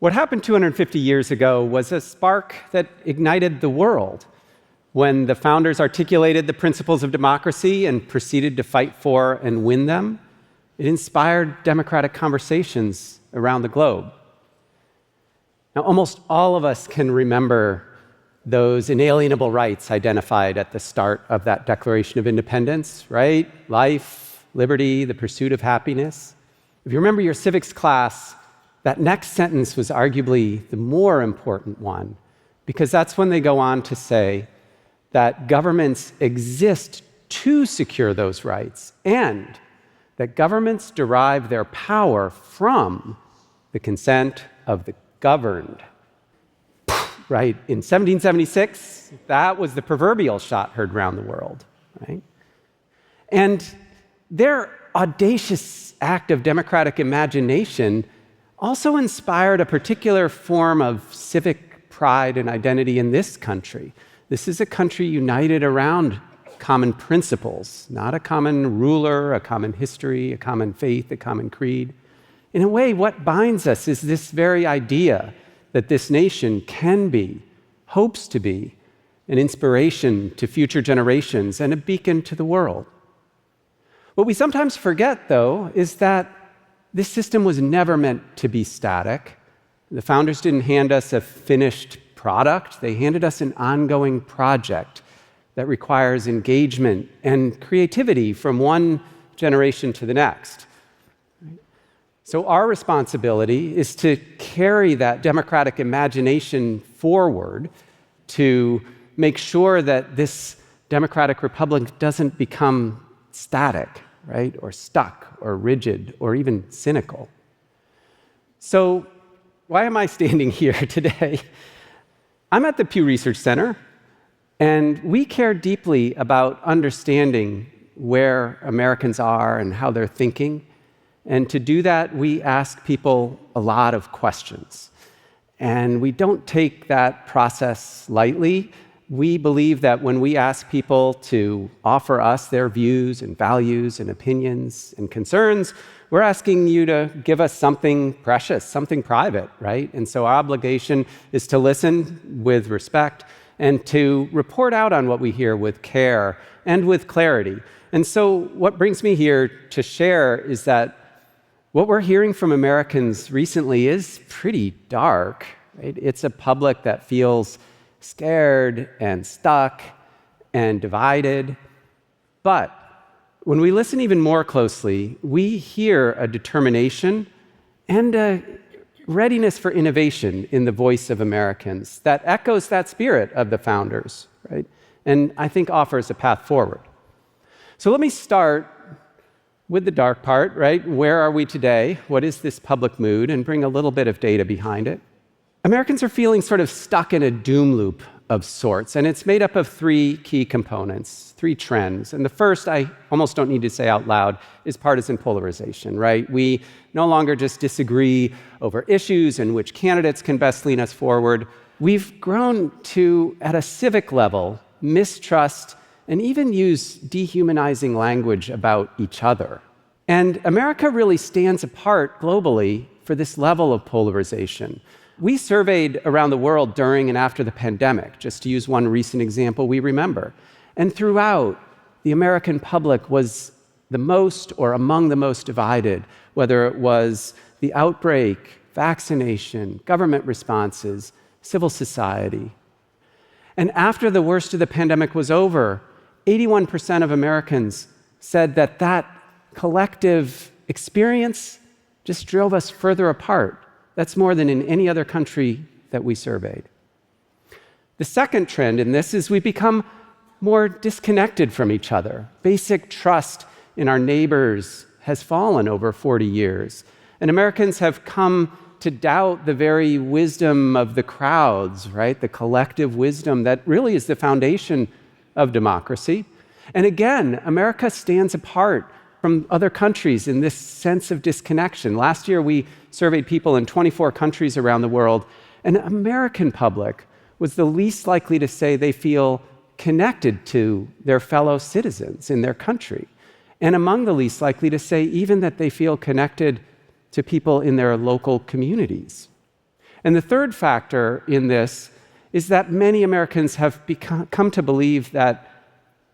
What happened 250 years ago was a spark that ignited the world when the founders articulated the principles of democracy and proceeded to fight for and win them. It inspired democratic conversations around the globe. Now, almost all of us can remember those inalienable rights identified at the start of that Declaration of Independence, right? Life, liberty, the pursuit of happiness. If you remember your civics class, that next sentence was arguably the more important one, because that's when they go on to say that governments exist to secure those rights and that governments derive their power from the consent of the governed. Right? In 1776, that was the proverbial shot heard around the world, right? And their audacious act of democratic imagination also inspired a particular form of civic pride and identity in this country. This is a country united around common principles, not a common ruler, a common history, a common faith, a common creed. In a way, what binds us is this very idea that this nation can be, hopes to be, an inspiration to future generations and a beacon to the world. What we sometimes forget, though, is that this system was never meant to be static. The founders didn't hand us a finished product. They handed us an ongoing project that requires engagement and creativity from one generation to the next. So our responsibility is to carry that democratic imagination forward to make sure that this democratic republic doesn't become static, right? Or stuck, or rigid, or even cynical. So why am I standing here today? I'm at the Pew Research Center, and we care deeply about understanding where Americans are and how they're thinking. And to do that, we ask people a lot of questions. And we don't take that process lightly. We believe that when we ask people to offer us their views and values and opinions and concerns, we're asking you to give us something precious, something private, right? And so our obligation is to listen with respect and to report out on what we hear with care and with clarity. And so what brings me here to share is that what we're hearing from Americans recently is pretty dark, right? It's a public that feels scared and stuck and divided. But when we listen even more closely, we hear a determination and a readiness for innovation in the voice of Americans that echoes that spirit of the founders, right? And I think offers a path forward. So let me start with the dark part, right? Where are we today? What is this public mood? And bring a little bit of data behind it. Americans are feeling sort of stuck in a doom loop of sorts, and it's made up of three key components, three trends. And the first, I almost don't need to say out loud, is partisan polarization, right? We no longer just disagree over issues and which candidates can best lean us forward. We've grown to, at a civic level, mistrust and even use dehumanizing language about each other. And America really stands apart globally for this level of polarization. We surveyed around the world during and after the pandemic, just to use one recent example we remember. And throughout, the American public was the most or among the most divided, whether it was the outbreak, vaccination, government responses, civil society. And after the worst of the pandemic was over, 81% of Americans said that that collective experience just drove us further apart. That's more than in any other country that we surveyed. The second trend in this is we become more disconnected from each other. Basic trust in our neighbors has fallen over 40 years. And Americans have come to doubt the very wisdom of the crowds, right? The collective wisdom that really is the foundation of democracy. And again, America stands apart from other countries in this sense of disconnection. Last year, we surveyed people in 24 countries around the world, and the American public was the least likely to say they feel connected to their fellow citizens in their country, and among the least likely to say even that they feel connected to people in their local communities. And the third factor in this is that many Americans have come to believe that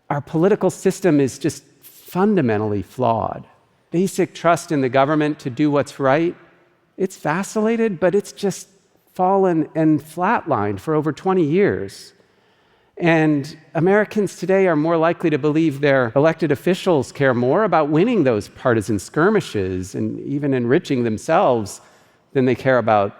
our political system is just fundamentally flawed. Basic trust in the government to do what's right, it's vacillated, but it's just fallen and flatlined for over 20 years. And Americans today are more likely to believe their elected officials care more about winning those partisan skirmishes and even enriching themselves than they care about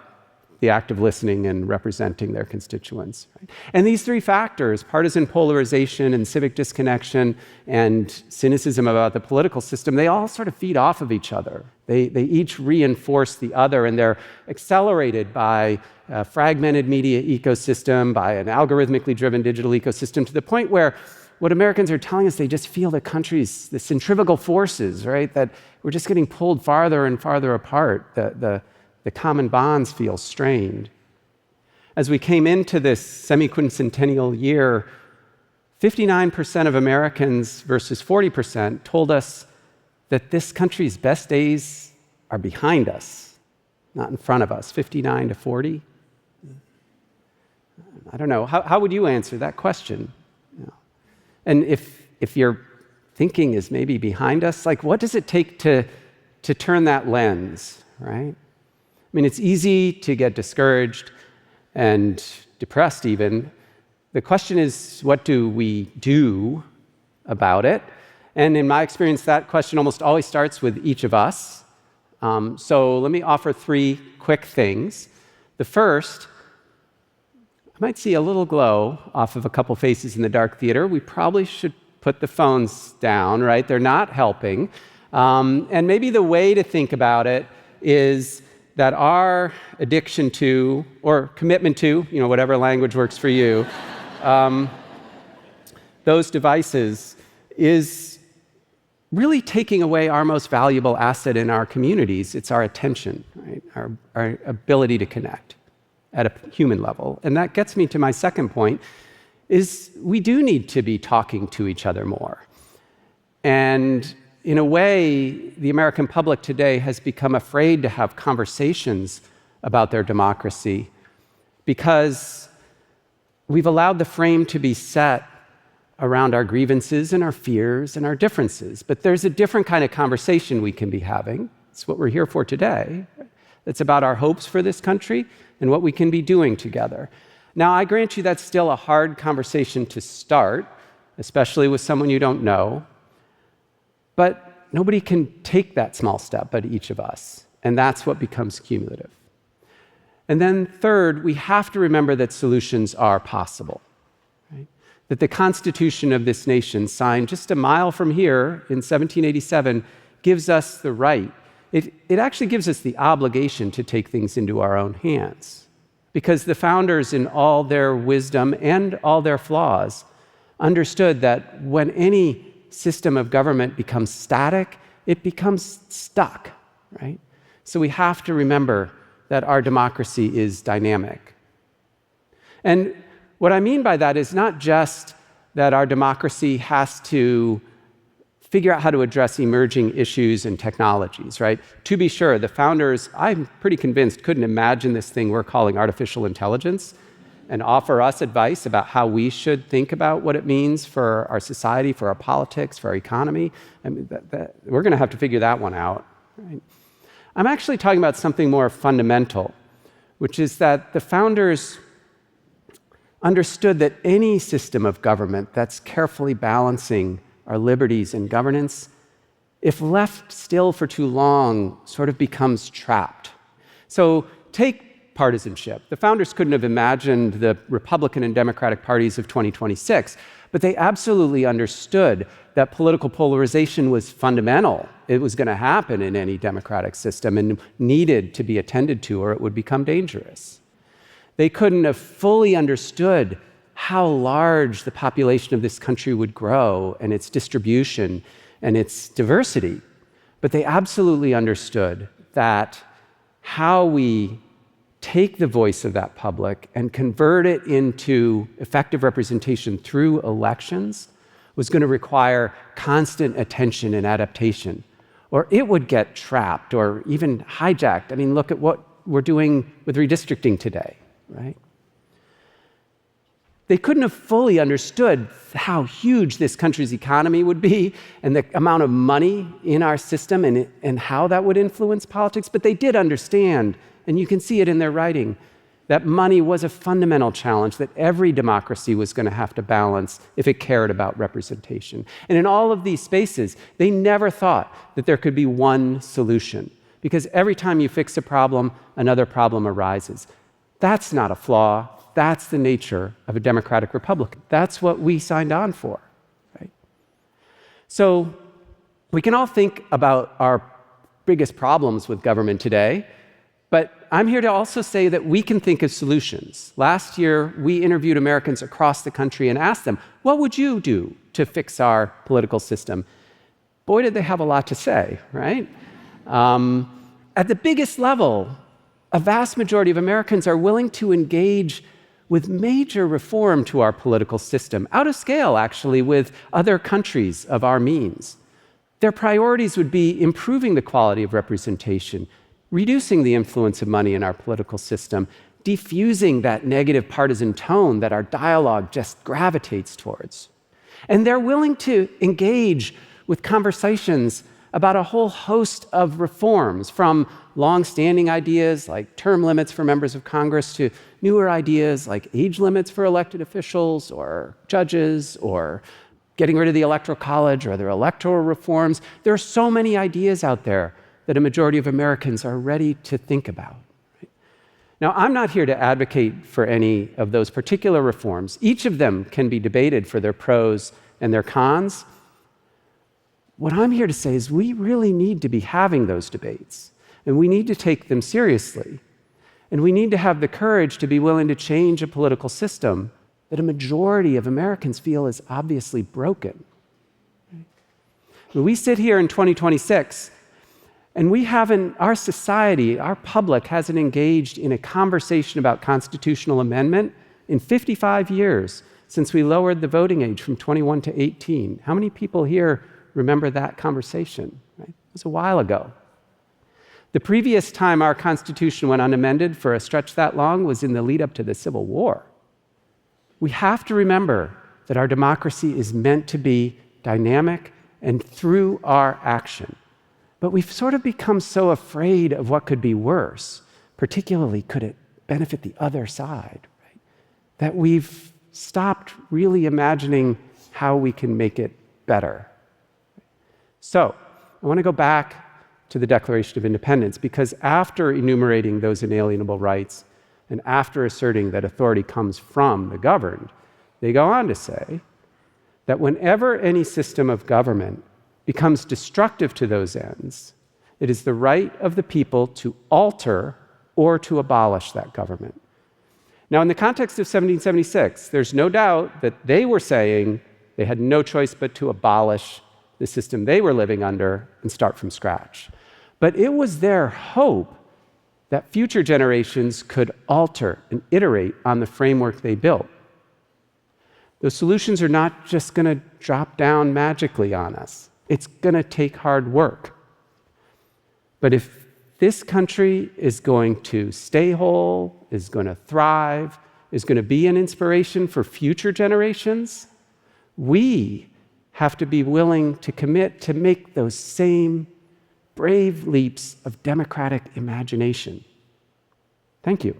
the act of listening and representing their constituents. And these three factors, partisan polarization and civic disconnection and cynicism about the political system, they all sort of feed off of each other. They each reinforce the other, and they're accelerated by a fragmented media ecosystem, by an algorithmically driven digital ecosystem, to the point where what Americans are telling us, they just feel the country's, the centrifugal forces, right? That we're just getting pulled farther and farther apart. The common bonds feel strained. As we came into this semi-quincentennial year, 59% of Americans versus 40% told us that this country's best days are behind us, not in front of us, 59 to 40. I don't know. How would you answer that question? And if your thinking is maybe behind us, like what does it take to turn that lens, right? I mean, it's easy to get discouraged and depressed even. The question is, what do we do about it? And in my experience, that question almost always starts with each of us. So let me offer three quick things. The first, I might see a little glow off of a couple faces in the dark theater. We probably should put the phones down, right? They're not helping. And maybe the way to think about it is that our addiction to, or commitment to, whatever language works for you, those devices is really taking away our most valuable asset in our communities. It's our attention, right? Our ability to connect at a human level. And that gets me to my second point, is we do need to be talking to each other more. And in a way, the American public today has become afraid to have conversations about their democracy because we've allowed the frame to be set around our grievances and our fears and our differences. But there's a different kind of conversation we can be having. It's what we're here for today. It's about our hopes for this country and what we can be doing together. Now, I grant you that's still a hard conversation to start, especially with someone you don't know. But nobody can take that small step but each of us, and that's what becomes cumulative. And then third, we have to remember that solutions are possible, right? That the Constitution of this nation, signed just a mile from here in 1787, gives us the right. It actually gives us the obligation to take things into our own hands, because the founders, in all their wisdom and all their flaws, understood that when any system of government becomes static, it becomes stuck, right? So we have to remember that our democracy is dynamic. And what I mean by that is not just that our democracy has to figure out how to address emerging issues and technologies, right? To be sure, the founders, I'm pretty convinced, couldn't imagine this thing we're calling artificial intelligence and offer us advice about how we should think about what it means for our society, for our politics, for our economy. I mean, we're going to have to figure that one out. Right? I'm actually talking about something more fundamental, which is that the founders understood that any system of government that's carefully balancing our liberties and governance, if left still for too long, sort of becomes trapped. So take partisanship. The founders couldn't have imagined the Republican and Democratic parties of 2026, but they absolutely understood that political polarization was fundamental. It was going to happen in any democratic system and needed to be attended to, or it would become dangerous. They couldn't have fully understood how large the population of this country would grow and its distribution and its diversity, but they absolutely understood that how we take the voice of that public and convert it into effective representation through elections was going to require constant attention and adaptation, or it would get trapped or even hijacked. I mean, look at what we're doing with redistricting today, right? They couldn't have fully understood how huge this country's economy would be and the amount of money in our system and how that would influence politics, but they did understand, and you can see it in their writing, that money was a fundamental challenge that every democracy was going to have to balance if it cared about representation. And in all of these spaces, they never thought that there could be one solution, because every time you fix a problem, another problem arises. That's not a flaw. That's the nature of a democratic republic. That's what we signed on for, right? So we can all think about our biggest problems with government today, but I'm here to also say that we can think of solutions. Last year, we interviewed Americans across the country and asked them, what would you do to fix our political system? Boy, did they have a lot to say, right? At the biggest level, a vast majority of Americans are willing to engage with major reform to our political system, out of scale, actually, with other countries of our means. Their priorities would be improving the quality of representation, reducing the influence of money in our political system, diffusing that negative partisan tone that our dialogue just gravitates towards. And they're willing to engage with conversations about a whole host of reforms, from long-standing ideas like term limits for members of Congress to newer ideas like age limits for elected officials or judges, or getting rid of the Electoral College or their electoral reforms. There are so many ideas out there that a majority of Americans are ready to think about. Now, I'm not here to advocate for any of those particular reforms. Each of them can be debated for their pros and their cons. What I'm here to say is we really need to be having those debates, and we need to take them seriously. And we need to have the courage to be willing to change a political system that a majority of Americans feel is obviously broken. We sit here in 2026, and we haven't, our society, our public hasn't engaged in a conversation about constitutional amendment in 55 years since we lowered the voting age from 21 to 18. How many people here remember that conversation? Right? It was a while ago. The previous time our Constitution went unamended for a stretch that long was in the lead up to the Civil War. We have to remember that our democracy is meant to be dynamic and through our action. But we've sort of become so afraid of what could be worse, particularly could it benefit the other side, right? That we've stopped really imagining how we can make it better. So I want to go back to the Declaration of Independence, because after enumerating those inalienable rights and after asserting that authority comes from the governed, they go on to say that whenever any system of government becomes destructive to those ends, it is the right of the people to alter or to abolish that government. Now, in the context of 1776, there's no doubt that they were saying they had no choice but to abolish the system they were living under and start from scratch. But it was their hope that future generations could alter and iterate on the framework they built. Those solutions are not just going to drop down magically on us. It's going to take hard work. But if this country is going to stay whole, is going to thrive, is going to be an inspiration for future generations, we have to be willing to commit to make those same brave leaps of democratic imagination. Thank you.